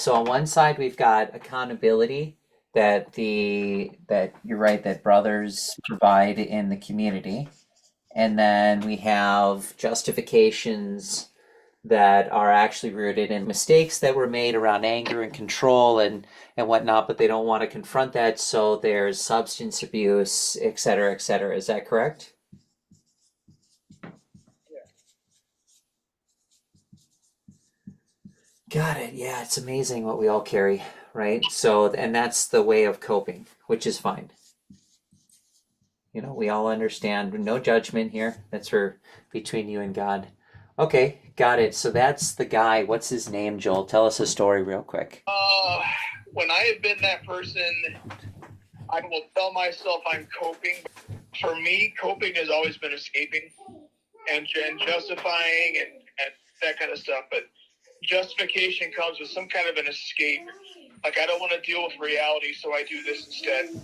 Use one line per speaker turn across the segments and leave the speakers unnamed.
So on one side we've got accountability that you're right that brothers provide in the community. And then we have justifications that are actually rooted in mistakes that were made around anger and control and whatnot, but they don't want to confront that. So there's substance abuse, et cetera, et cetera. Is that correct? Got it. Yeah, it's amazing what we all carry, right? So, and that's the way of coping, which is fine. You know, we all understand. No judgment here. That's for between you and God. Okay, got it. So that's the guy. What's his name, Joel? Tell us a story real quick.
When I have been that person, I will tell myself I'm coping. For me, coping has always been escaping and justifying and that kind of stuff. But justification comes with some kind of an escape. Like, I don't want to deal with reality, so I do this instead.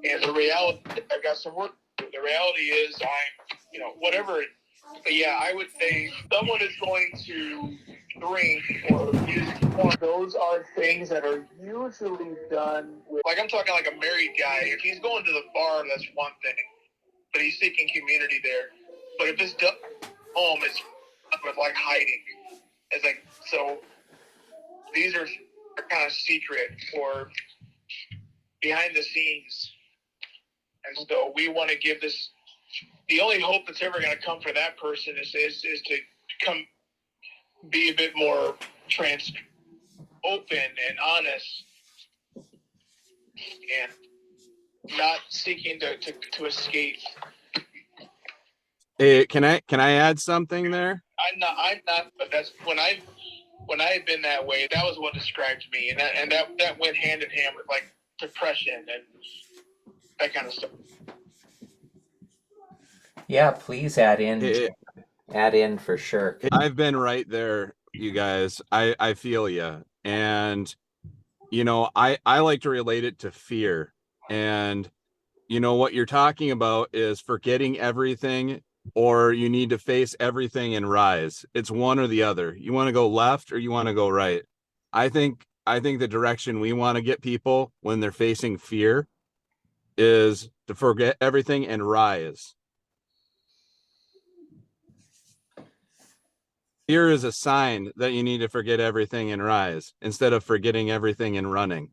And the reality, I've got some work. The reality is whatever. But yeah, I would say someone is going to drink or use porn. Those are things that are usually done with, like, I'm talking like a married guy. If he's going to the bar, that's one thing, but he's seeking community there. But if it's done at home, it's with like hiding. It's like, so these are kind of secret or behind the scenes. And so we want to give this, the only hope that's ever going to come for that person is to come be a bit more open and honest and not seeking to escape.
Hey, can I add something there?
I'm not, but that's when I've been that way, that was what described me. And that went hand in hand with like depression and that kind of stuff.
Yeah, please add in.
Hey,
Add in for sure.
I've been right there, you guys. I feel you. And I like to relate it to fear. And what you're talking about is forgetting everything, or you need to face everything and rise. It's one or the other. You want to go left or you want to go right. I think the direction we want to get people when they're facing fear is to forget everything and rise. Fear is a sign that you need to forget everything and rise instead of forgetting everything and running.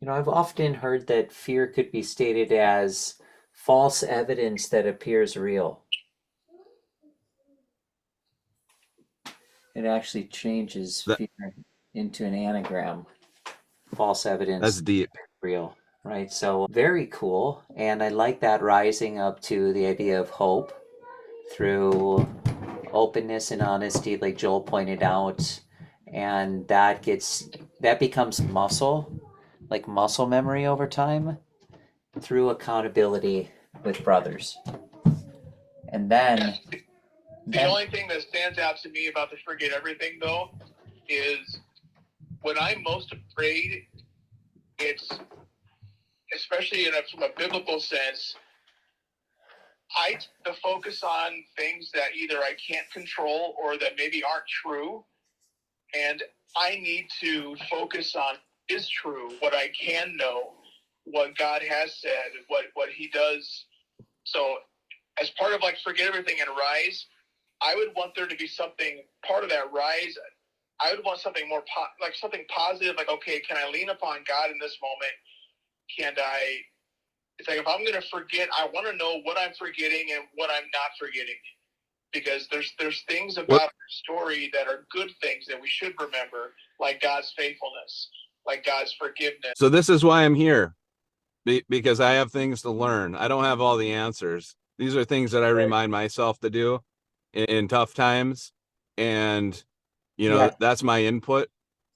You know, I've often heard that fear could be stated as false evidence that appears real. It actually changes
That,
fear into an anagram. False evidence,
that's deep.
real, right? So very cool. And I like that rising up to the idea of hope through openness and honesty, like Joel pointed out. And that becomes muscle, like muscle memory over time through accountability with brothers. And then,
The only thing that stands out to me about the forget everything, though, is when I'm most afraid, it's especially from a biblical sense, I tend to focus on things that either I can't control or that maybe aren't true. And I need to focus on is true, what I can know, what God has said, what he does. So as part of like forget everything and rise, I would want there to be something, part of that rise, I would want something more like something positive, like, okay, can I lean upon God in this moment? It's like if I'm going to forget, I want to know what I'm forgetting and what I'm not forgetting. Because there's things about our story that are good things that we should remember, like God's faithfulness, like God's forgiveness.
So this is why I'm here, because I have things to learn. I don't have all the answers. These are things that I remind myself to do in tough times. And, that's my input,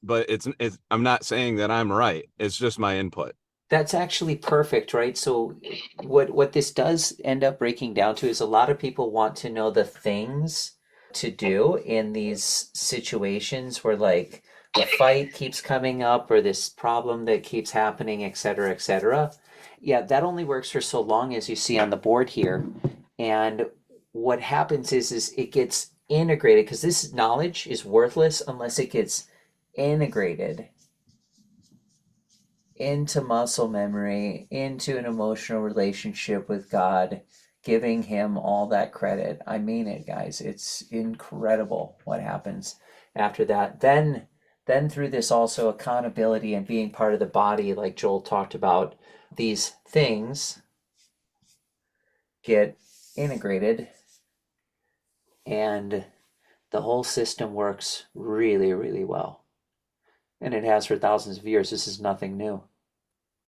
but it's I'm not saying that I'm right. It's just my input.
that's actually perfect, right? So what this does end up breaking down to is a lot of people want to know the things to do in these situations where like the fight keeps coming up or this problem that keeps happening, et cetera, et cetera. Yeah, that only works for so long as you see on the board here. And what happens is it gets integrated because this knowledge is worthless unless it gets integrated into muscle memory, into an emotional relationship with God, giving him all that credit. I mean it, guys. It's incredible what happens after that. Then through this also accountability and being part of the body, like Joel talked about, these things get integrated and the whole system works really, really well. And it has for thousands of years. This is nothing new.